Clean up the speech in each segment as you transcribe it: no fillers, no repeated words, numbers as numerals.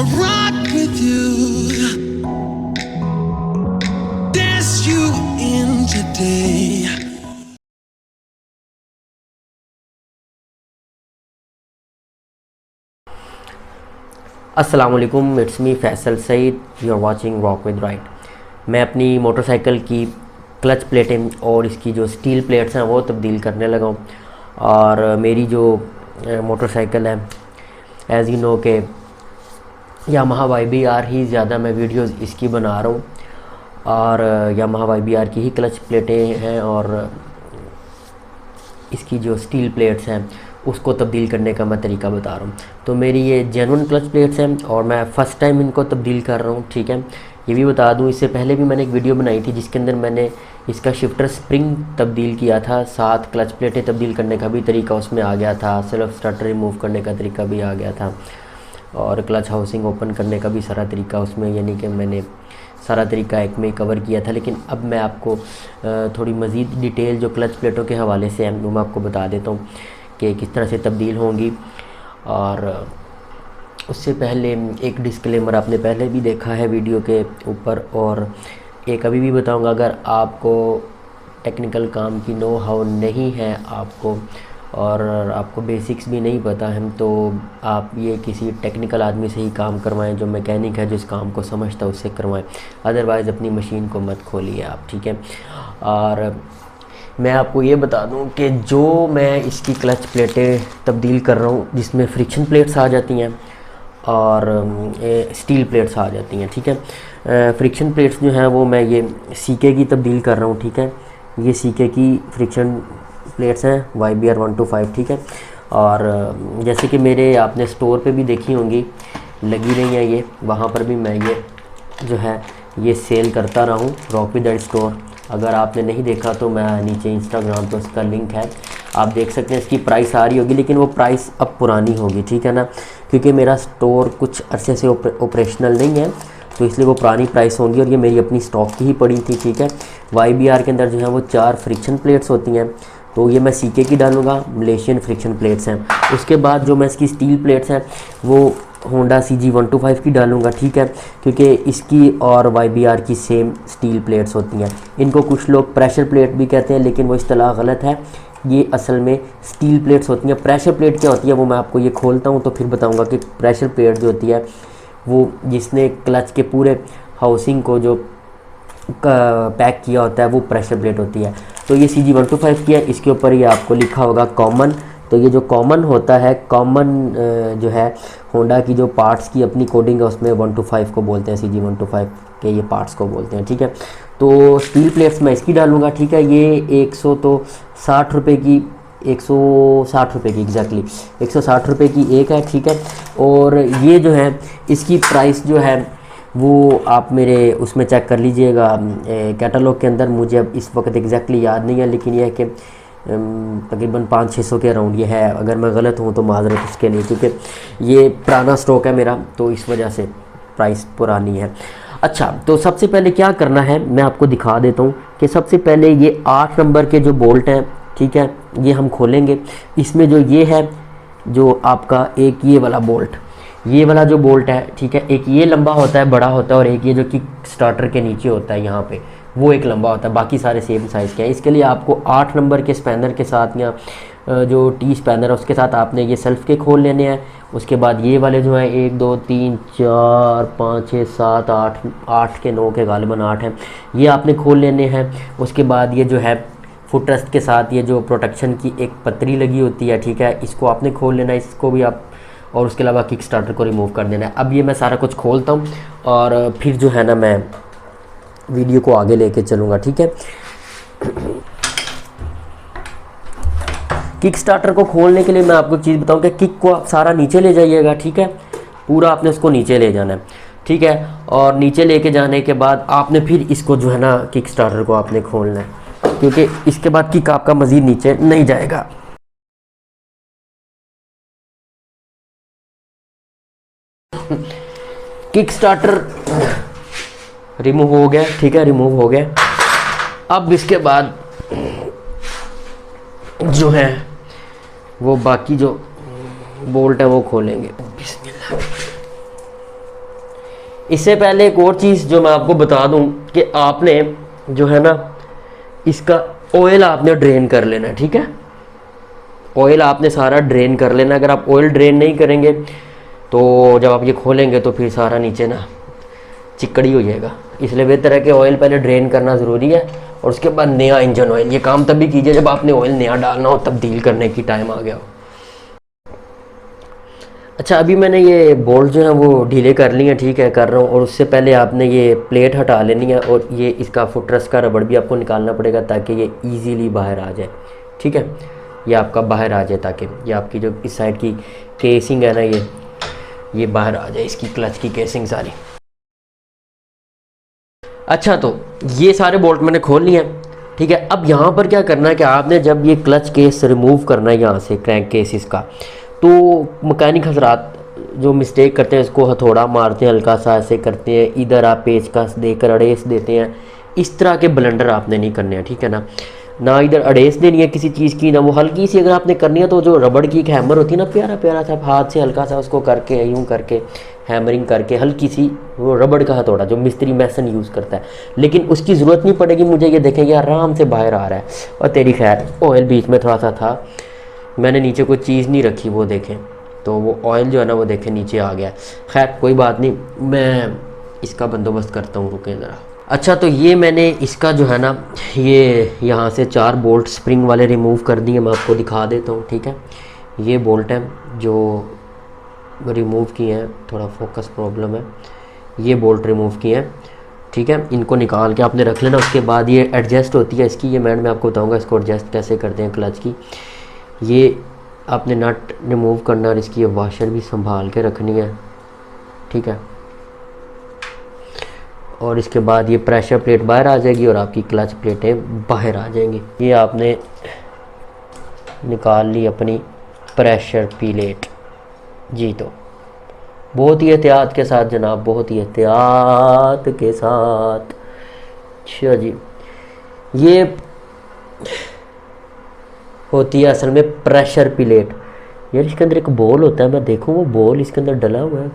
wanna rock with you, dance you in today. अस्सलाम वालेकुम, it's me Faisal Saeed, you are watching rock with right. मैं अपनी motorcycle की clutch प्लेटें और इसकी जो स्टील प्लेट्स हैं वो तब्दील करने लगा हूँ। और मेरी जो मोटरसाइकिल है एज़ यू नो के यामाहा YBR ही ज़्यादा मैं वीडियोस इसकी बना रहा हूँ, और यामाहा YBR की ही क्लच प्लेटें हैं और इसकी जो स्टील प्लेट्स हैं उसको तब्दील करने का मैं तरीका बता रहा हूँ। तो मेरी ये जेन्युइन क्लच प्लेट्स हैं और मैं फ़र्स्ट टाइम इनको तब्दील कर रहा हूँ, ठीक है। ये भी बता दूँ, इससे पहले भी मैंने एक वीडियो बनाई थी जिसके अंदर मैंने इसका शिफ्टर स्प्रिंग तब्दील किया था, साथ क्लच प्लेटें तब्दील करने का भी तरीका उसमें आ गया था, सेल्फ स्टार्टर रिमूव करने का तरीका भी आ गया था, और क्लच हाउसिंग ओपन करने का भी सारा तरीका उसमें, यानी कि मैंने सारा तरीका एक में कवर किया था। लेकिन अब मैं आपको थोड़ी मज़ीद डिटेल जो क्लच प्लेटों के हवाले से है वो मैं आपको बता देता हूँ कि किस तरह से तब्दील होंगी। और उससे पहले एक डिस्क्लेमर आपने पहले भी देखा है वीडियो के ऊपर, और एक अभी भी बताऊँगा, अगर आपको टेक्निकल काम की नो हाउ नहीं है आपको और आपको बेसिक्स भी नहीं पता है, तो आप ये किसी टेक्निकल आदमी से ही काम करवाएं, जो मैकेनिक है, जो इस काम को समझता है उससे करवाएं। अदरवाइज़ अपनी मशीन को मत खोलिए आप, ठीक है। और मैं आपको ये बता दूं कि जो मैं इसकी क्लच प्लेटें तब्दील कर रहा हूँ जिसमें फ्रिक्शन प्लेट्स आ जाती हैं और स्टील प्लेट्स आ जाती हैं, ठीक है। फ्रिक्शन प्लेट्स जो हैं वो मैं ये सीके की तब्दील कर रहा हूँ, ठीक है। ये सीके की फ्रिक्शन प्लेट्स हैं YBR 125, ठीक है। और जैसे कि मेरे आपने स्टोर पे भी देखी होंगी लगी रही हैं ये, वहाँ पर भी मैं ये जो है ये सेल करता रहा हूँ, रॉक विद राइट स्टोर। अगर आपने नहीं देखा तो मैं नीचे इंस्टाग्राम पे उसका लिंक है, आप देख सकते हैं। इसकी प्राइस आ रही होगी लेकिन वो प्राइस अब पुरानी होगी, ठीक है ना, क्योंकि मेरा स्टोर कुछ अरसे से ऑपरेशनल नहीं है, तो इसलिए वो पुरानी प्राइस होंगी। और ये मेरी अपनी स्टॉक की ही पड़ी थी, ठीक है। YBR के अंदर जो है वो 4 फ्रिक्शन प्लेट्स होती हैं, तो ये मैं सीके की डालूँगा, मलेशियन फ्रिक्शन प्लेट्स हैं। उसके बाद जो मैं इसकी स्टील प्लेट्स हैं वो होंडा CG 125 की डालूँगा, ठीक है, क्योंकि इसकी और YBR की सेम स्टील प्लेट्स होती हैं। इनको कुछ लोग प्रेशर प्लेट भी कहते हैं, लेकिन वो इस्तेलाह गलत है, ये असल में स्टील प्लेट्स होती हैं। प्रेशर प्लेट क्या होती है वो मैं आपको ये खोलता हूँ तो फिर बताऊँगा कि प्रेशर प्लेट जो होती है वो जिसने क्लच के पूरे हाउसिंग को जो पैक किया होता है वो प्रेशर प्लेट होती है। तो ये CG 125 की है, इसके ऊपर ये आपको लिखा होगा कॉमन। तो ये जो कॉमन होता है, कॉमन जो है होंडा की जो पार्ट्स की अपनी कोडिंग है उसमें 125 को बोलते हैं, CG 125 के ये पार्ट्स को बोलते हैं, ठीक है। तो स्टील प्लेट्स मैं इसकी डालूँगा, ठीक है। ये 160 रुपये की, 160 रुपये की एग्जैक्टली 160 रुपये की एक है, ठीक है। और ये जो है इसकी प्राइस जो है वो आप मेरे उसमें चेक कर लीजिएगा कैटलॉग के अंदर। मुझे अब इस वक्त एग्जैक्टली याद नहीं है, लेकिन यह है कि तकरीबन 500-600 के अराउंड ये है। अगर मैं गलत हूँ तो माजरत उसके लिए, क्योंकि ये पुराना स्टॉक है मेरा, तो इस वजह से प्राइस पुरानी है। अच्छा, तो सबसे पहले क्या करना है मैं आपको दिखा देता हूँ कि सबसे पहले ये 8 नंबर के जो बोल्ट हैं, ठीक है, ये हम खोलेंगे। इसमें जो ये है जो आपका एक ये वाला बोल्ट, ये वाला जो बोल्ट है, ठीक है, एक ये लंबा होता है, बड़ा होता है, और एक ये जो कि स्टार्टर के नीचे होता है यहाँ पे, वो एक लंबा होता है, बाकी सारे सेम साइज़ के हैं। इसके लिए आपको 8 नंबर के स्पैनर के साथ या जो T स्पैनर है उसके साथ आपने ये सेल्फ के खोल लेने हैं। उसके बाद ये वाले जो हैं 1 2 3 4 5 6 7 8 8 के 9 के गालिबन 8 हैं, ये आपने खोल लेने हैं। उसके बाद ये जो है फुट रेस्ट के साथ ये जो प्रोटेक्शन की एक पतरी लगी होती है, ठीक है, इसको आपने खोल लेना है, इसको भी आप, और उसके अलावा किक स्टार्टर को रिमूव कर देना है। अब ये मैं सारा कुछ खोलता हूँ और फिर जो है ना मैं वीडियो को आगे लेके चलूँगा, ठीक है। किक स्टार्टर को खोलने के लिए मैं आपको एक चीज़ बताऊँ कि किक को आप सारा नीचे ले जाइएगा, ठीक है, पूरा आपने उसको नीचे ले जाना है, ठीक है। और नीचे लेके जाने के बाद आपने फिर इसको जो है ना किक स्टार्टर को आपने खोलना है, क्योंकि इसके बाद किक आपका मज़ीद नीचे नहीं जाएगा। किक स्टार्टर रिमूव हो गया, ठीक है, रिमूव हो गया। अब इसके बाद जो है वो बाकी जो बोल्ट है वो खोलेंगे। बिस्मिल्लाह। इससे पहले एक और चीज़ जो मैं आपको बता दूं कि आपने जो है ना इसका ऑयल आपने ड्रेन कर लेना है, ठीक है। ऑयल आपने सारा ड्रेन कर लेना। अगर आप ऑयल ड्रेन नहीं करेंगे तो जब आप ये खोलेंगे तो फिर सारा नीचे ना चिकड़ी हो जाएगा। इसलिए बेहतर है कि ऑयल पहले ड्रेन करना ज़रूरी है और उसके बाद नया इंजन ऑयल। ये काम तभी कीजिए जब आपने ऑयल नया डालना हो, तब्दील करने की टाइम आ गया हो। अच्छा, अभी मैंने ये बोल्ट जो है वो ढीले कर लिए हैं, ठीक है, कर रहा हूँ। और उससे पहले आपने ये प्लेट हटा लेनी है और ये इसका फुटरेस्ट का रबड़ भी आपको निकालना पड़ेगा ताकि ये ईजीली बाहर आ जाए, ठीक है। ये आपका बाहर आ जाए ताकि ये आपकी जो इस साइड की केसिंग है ना ये बाहर आ जाए, इसकी क्लच की केसिंग सारी। अच्छा, तो ये सारे बोल्ट मैंने खोल लिए हैं, ठीक है। अब यहाँ पर क्या करना है कि आपने जब ये क्लच केस रिमूव करना है यहाँ से क्रैंक केस इसका, तो मैकेनिक हजरात जो मिस्टेक करते हैं इसको हथौड़ा मारते हैं, हल्का सा ऐसे करते हैं, इधर आप पेचकस देकर अड़ेस देते हैं। इस तरह के ब्लंडर आपने नहीं करने हैं, ठीक है ना इधर अड़ेस देनी है किसी चीज़ की, ना वो हल्की सी अगर आपने करनी है तो जो रबड़ की एक हैमर होती है ना, प्यारा प्यारा सा हाथ से हल्का सा उसको करके यूँ करके हैमरिंग करके हल्की सी, वो रबड़ का हथौड़ा जो मिस्त्री मैसन यूज़ करता है, लेकिन उसकी ज़रूरत नहीं पड़ेगी मुझे। ये देखेंगे आराम से बाहर आ रहा है। और तेरी खैर ऑयल बीच में थोड़ा सा था, मैंने नीचे कोई चीज़ नहीं रखी, वो देखें तो वो ऑयल जो है ना वो देखें नीचे आ गया। खैर कोई बात नहीं, मैं इसका बंदोबस्त करता हूँ, रुकें ज़रा। अच्छा, तो ये मैंने इसका जो है ना ये यहाँ से 4 बोल्ट स्प्रिंग वाले रिमूव कर दिए, मैं आपको दिखा देता हूँ, ठीक है। ये बोल्ट हैं जो रिमूव किए हैं, थोड़ा फोकस प्रॉब्लम है। ये बोल्ट रिमूव किए हैं, ठीक है। इनको निकाल के आपने रख लेना। उसके बाद ये एडजस्ट होती है इसकी, ये मैं आपको बताऊँगा इसको एडजस्ट कैसे करते हैं क्लच की। ये आपने नट रिमूव करना और इसकी वाशर भी संभाल के रखनी है, ठीक है। और इसके बाद ये प्रेशर प्लेट बाहर आ जाएगी और आपकी क्लच प्लेटें बाहर आ जाएंगी। ये आपने निकाल ली अपनी प्रेशर प्लेट जी। तो बहुत ही एहतियात के साथ जनाब, बहुत ही एहतियात के साथ। अच्छा जी, ये होती है असल में प्रेशर प्लेट। यार इसके अंदर एक बॉल होता है, मैं देखूँ वो बॉल इसके अंदर डला हुआ है।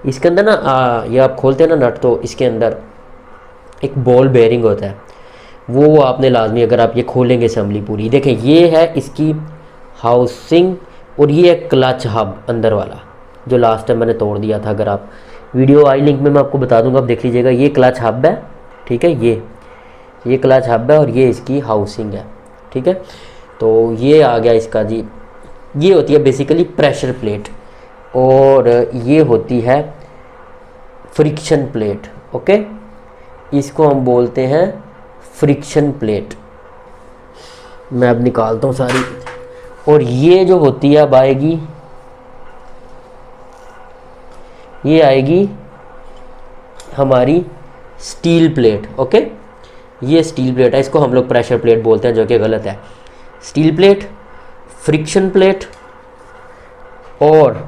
इसके अंदर ना ये आप खोलते हैं ना नट, तो इसके अंदर एक बॉल बेयरिंग होता है, वो आपने लाजमी, अगर आप ये खोलेंगे असेंबली पूरी, देखें ये है इसकी हाउसिंग और ये है क्लच हब अंदर वाला जो लास्ट टाइम मैंने तोड़ दिया था। अगर आप वीडियो आई लिंक में मैं आपको बता दूंगा, आप देख लीजिएगा। ये क्लच हब है, ठीक है, ये क्लच हब है और ये इसकी हाउसिंग है, ठीक है। तो ये आ गया इसका जी। ये होती है बेसिकली प्रेशर प्लेट और ये होती है फ्रिक्शन प्लेट, ओके। इसको हम बोलते हैं फ्रिक्शन प्लेट। मैं अब निकालता हूँ सारी। और ये जो होती है अब आएगी, ये आएगी हमारी स्टील प्लेट, ओके। ये स्टील प्लेट है, इसको हम लोग प्रेशर प्लेट बोलते हैं जो कि गलत है। स्टील प्लेट, फ्रिक्शन प्लेट और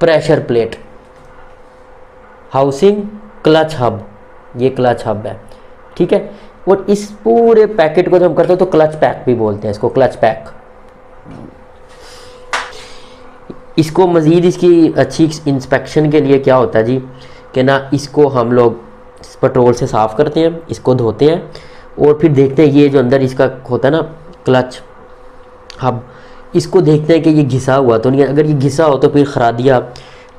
pressure plate, housing, clutch hub, ये क्लच हब है, ठीक है। और इस पूरे पैकेट को जब हम करते हैं तो क्लच पैक भी बोलते हैं इसको, क्लच पैक। इसको मज़ीद इसकी अच्छी इंस्पेक्शन के लिए क्या होता है जी कि ना इसको हम लोग पेट्रोल से साफ़ करते हैं, इसको धोते हैं और फिर देखते हैं ये जो अंदर इसका होता है ना क्लच हब, इसको देखते हैं कि ये घिसा हुआ तो नहीं है। अगर ये घिसा हो तो फिर खरादिया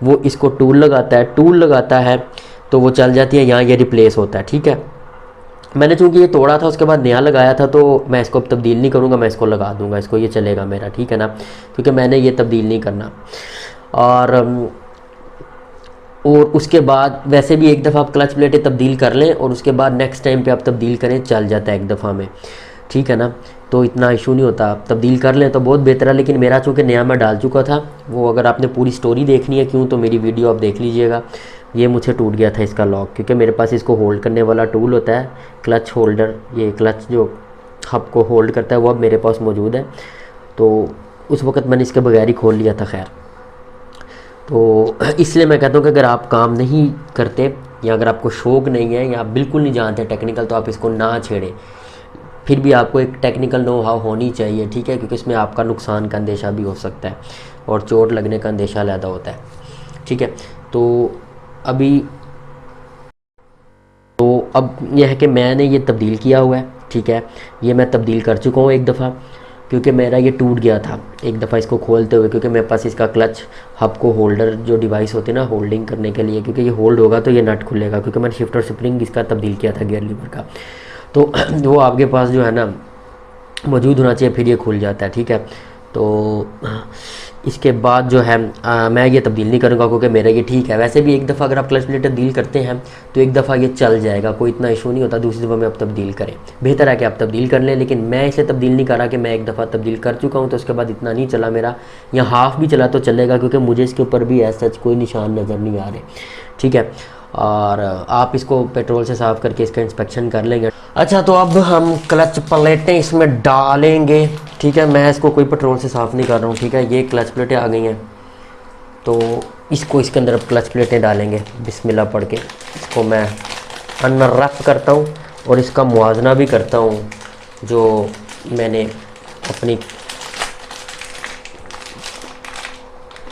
वो इसको टूल लगाता है तो वो चल जाती है, यहाँ ये रिप्लेस होता है, ठीक है। मैंने चूँकि ये तोड़ा था उसके बाद नया लगाया था तो मैं इसको तब्दील नहीं करूँगा, मैं इसको लगा दूँगा, इसको ये चलेगा मेरा, ठीक है ना, क्योंकि मैंने ये तब्दील नहीं करना। और उसके बाद वैसे भी एक दफ़ा आप क्लच प्लेटें तब्दील कर लें और उसके बाद नेक्स्ट टाइम पे आप तब्दील करें, चल जाता है एक दफ़ा में, ठीक है ना। तो इतना इशू नहीं होता, आप तब्दील कर लें तो बहुत बेहतर है। लेकिन मेरा चूँकि नया मैं डाल चुका था, वो अगर आपने पूरी स्टोरी देखनी है क्यों तो मेरी वीडियो आप देख लीजिएगा। ये मुझे टूट गया था इसका लॉक, क्योंकि मेरे पास इसको होल्ड करने वाला टूल होता है, क्लच होल्डर, ये क्लच जो हब को होल्ड करता है वो अब मेरे पास मौजूद है। तो उस वक़्त मैंने इसके बगैर ही खोल लिया था। खैर, तो इसलिए मैं कहता हूँ कि अगर आप काम नहीं करते या अगर आपको शौक़ नहीं है या आप बिल्कुल नहीं जानते टेक्निकल, तो आप इसको ना छेड़ें। फिर भी आपको एक टेक्निकल नो हाउ होनी चाहिए, ठीक है, क्योंकि इसमें आपका नुकसान का अंदेशा भी हो सकता है और चोट लगने का अंदेशा ज़्यादा होता है, ठीक है। तो अभी तो अब यह है कि मैंने ये तब्दील किया हुआ है, ठीक है। ये मैं तब्दील कर चुका हूँ एक दफ़ा, क्योंकि मेरा ये टूट गया था एक दफ़ा इसको खोलते हुए, क्योंकि मेरे पास इसका क्लच हब को होल्डर जो डिवाइस होते हैं ना होल्डिंग करने के लिए, क्योंकि ये होल्ड होगा तो ये नट खुलेगा, क्योंकि मैंने शिफ्टर स्प्रिंग इसका तब्दील किया था गियर लीवर का। तो वो आपके पास जो है ना मौजूद होना चाहिए, फिर ये खुल जाता है, ठीक है। तो इसके बाद जो है मैं ये तब्दील नहीं करूँगा, क्योंकि मेरा ये ठीक है। वैसे भी एक दफ़ा अगर आप क्लच प्लेट तब्दील करते हैं तो एक दफ़ा ये चल जाएगा, कोई इतना इशू नहीं होता, दूसरी दफ़ा में आप तब्दील करें। बेहतर है कि आप तब्दील कर लें, लेकिन मैं इसे तब्दील नहीं करा कि मैं एक दफ़ा तब्दील कर चुका हूँ तो उसके बाद इतना नहीं चला मेरा, या हाफ़ भी चला तो चलेगा, क्योंकि मुझे इसके ऊपर भी ऐसा कोई निशान नज़र नहीं आ रहे, ठीक है। और आप इसको पेट्रोल से साफ़ करके इसका इंस्पेक्शन कर लेंगे। अच्छा, तो अब हम क्लच प्लेटें इसमें डालेंगे, ठीक है। मैं इसको कोई पेट्रोल से साफ़ नहीं कर रहा हूँ, ठीक है। ये क्लच प्लेटें आ गई हैं, तो इसको इसके अंदर अब क्लच प्लेटें डालेंगे बिस्मिल्लाह पढ़ के। इसको मैं अनरैप करता हूँ और इसका मुआवजना भी करता हूँ जो मैंने अपनी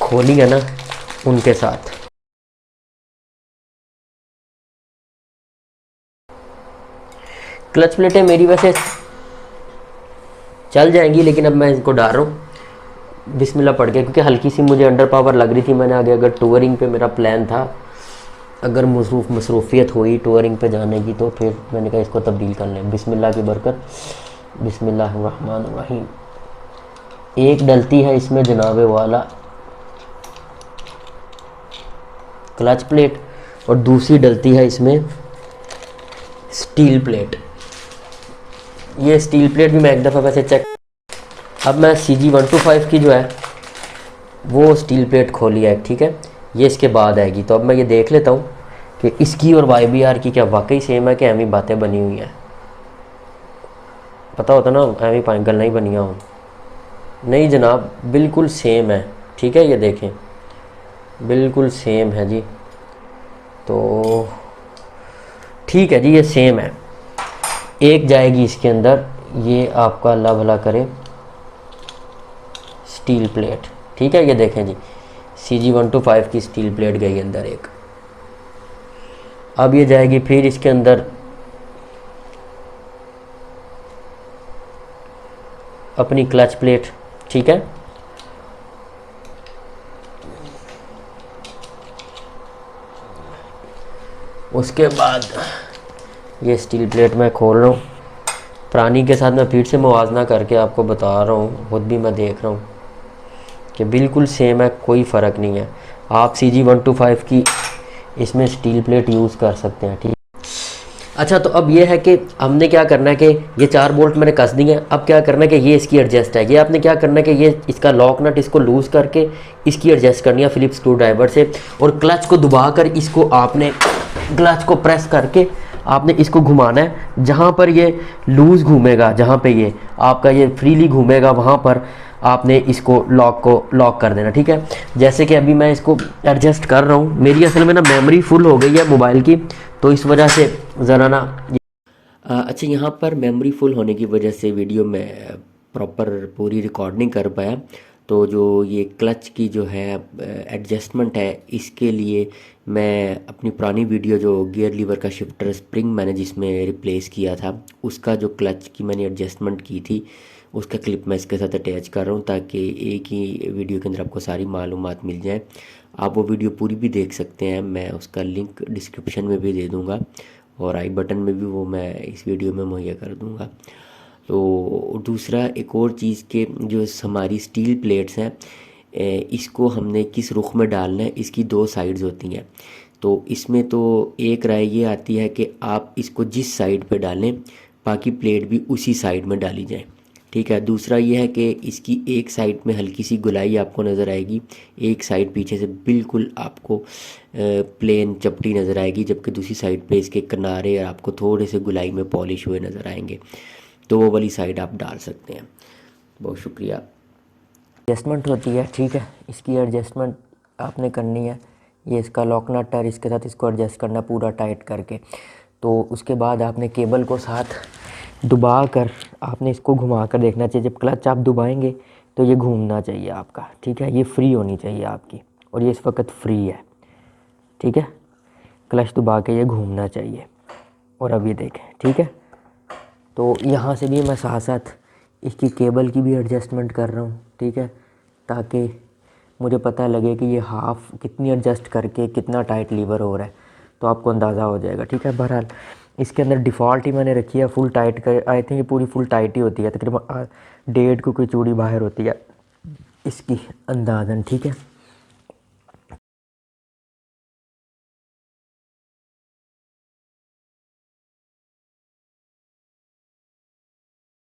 खोली है ना उनके साथ। क्लच प्लेटें मेरी वैसे चल जाएंगी, लेकिन अब मैं इनको डाल रहा हूँ बिस्मिल्लाह पढ़ के, क्योंकि हल्की सी मुझे अंडर पावर लग रही थी। मैंने आगे अगर टूरिंग पे मेरा प्लान था, अगर मसरूफियत हुई टूरिंग पे जाने की, तो फिर मैंने कहा इसको तब्दील कर लें। बिस्मिल्लाह की बरकत, बिस्मिल्लाहिर्रहमानिर्रहीम। एक डलती है इसमें जनाब वाला क्लच प्लेट और दूसरी डलती है इसमें स्टील प्लेट। ये स्टील प्लेट भी मैं एक दफ़ा वैसे चेक, अब मैं CG125 की जो है वो स्टील प्लेट खोली है, ठीक है। ये इसके बाद आएगी, तो अब मैं ये देख लेता हूँ कि इसकी और YBR की क्या वाकई सेम है कि एवं बातें बनी हुई हैं। पता होता ना एवं पागल नहीं बनिया हो। नहीं जनाब, बिल्कुल सेम है, ठीक है। ये देखें बिल्कुल सेम है जी, तो ठीक है जी, ये सेम है। एक जाएगी इसके अंदर, ये आपका अल्लाह भला करे स्टील प्लेट, ठीक है। ये देखें जी, CG125 की स्टील प्लेट गई अंदर एक। अब ये जाएगी फिर इसके अंदर अपनी क्लच प्लेट, ठीक है। उसके बाद ये स्टील प्लेट मैं खोल रहा हूँ, पुरानी के साथ मैं फिर से मुवाजना करके आपको बता रहा हूँ, खुद भी मैं देख रहा हूँ कि बिल्कुल सेम है, कोई फ़र्क नहीं है। आप CG125 की इसमें स्टील प्लेट यूज़ कर सकते हैं, ठीक। अच्छा, तो अब ये है कि हमने क्या करना है कि ये 4 बोल्ट मैंने कस दिए हैं। अब क्या करना है कि ये इसकी एडजस्ट है, ये आपने क्या करना है कि ये इसका लॉक नट इसको लूज़ करके इसकी एडजस्ट करनी है फिलिप्स स्क्रू ड्राइवर से, और क्लच को दबा कर इसको आपने क्लच को प्रेस करके आपने इसको घुमाना है। जहाँ पर ये लूज़ घूमेगा, जहाँ पे ये आपका ये फ्रीली घूमेगा, वहाँ पर आपने इसको लॉक कर देना, ठीक है। जैसे कि अभी मैं इसको एडजस्ट कर रहा हूँ, मेरी असल में ना मेमोरी फुल हो गई है मोबाइल की, तो इस वजह से ज़रा ना अच्छा, यहाँ पर मेमोरी फुल होने की वजह से वीडियो में प्रॉपर पूरी रिकॉर्ड नहीं कर पाया। तो जो ये क्लच की जो है एडजस्टमेंट है, इसके लिए मैं अपनी पुरानी वीडियो जो गियर लीवर का शिफ्टर स्प्रिंग मैंने जिसमें रिप्लेस किया था, उसका जो क्लच की मैंने एडजस्टमेंट की थी, उसका क्लिप मैं इसके साथ अटैच कर रहा हूँ, ताकि एक ही वीडियो के अंदर आपको सारी मालूमात मिल जाए। आप वो वीडियो पूरी भी देख सकते हैं, मैं उसका लिंक डिस्क्रिप्शन में भी दे दूँगा और आई बटन में भी वो मैं इस वीडियो में मुहैया कर दूँगा। तो दूसरा एक और चीज़ के जो हमारी स्टील प्लेट्स हैं, इसको हमने किस रुख में डालना है, इसकी 2 साइड्स होती हैं। तो इसमें तो एक राय ये आती है कि आप इसको जिस साइड पे डालें, बाकी प्लेट भी उसी साइड में डाली जाए, ठीक है। दूसरा ये है कि इसकी एक साइड में हल्की सी गुलाई आपको नज़र आएगी, एक साइड पीछे से बिल्कुल आपको प्लेन चपटी नज़र आएगी, जबकि दूसरी साइड पे इसके किनारे आपको थोड़े से गुलाई में पॉलिश हुए नज़र आएंगे। तो वो वाली साइड आप डाल सकते हैं। बहुत शुक्रिया। एडजस्टमेंट होती है, ठीक है। इसकी एडजस्टमेंट आपने करनी है, ये इसका लॉक नट है, इसके साथ इसको एडजस्ट करना पूरा टाइट करके। तो उसके बाद आपने केबल को साथ दबा कर आपने इसको घुमा कर देखना चाहिए। जब क्लच आप दबाएंगे तो ये घूमना चाहिए आपका, ठीक है। ये फ्री होनी चाहिए आपकी, और ये इस वक्त फ्री है, ठीक है। क्लच दबा के ये घूमना चाहिए। और अब ये देखें, ठीक है। तो यहाँ से भी मैं साथ साथ इसकी केबल की भी एडजस्टमेंट कर रहा हूँ, ठीक है, ताकि मुझे पता लगे कि ये हाफ़ कितनी एडजस्ट करके कितना टाइट लीवर हो रहा है, तो आपको अंदाज़ा हो जाएगा, ठीक है। बहरहाल इसके अंदर डिफ़ॉल्ट ही मैंने रखी है फुल टाइट कर, आई थिंक ये पूरी फुल टाइट ही होती है, तकरीबन 1.5 को कोई चूड़ी बाहर होती है इसकी अंदाज़न, ठीक है।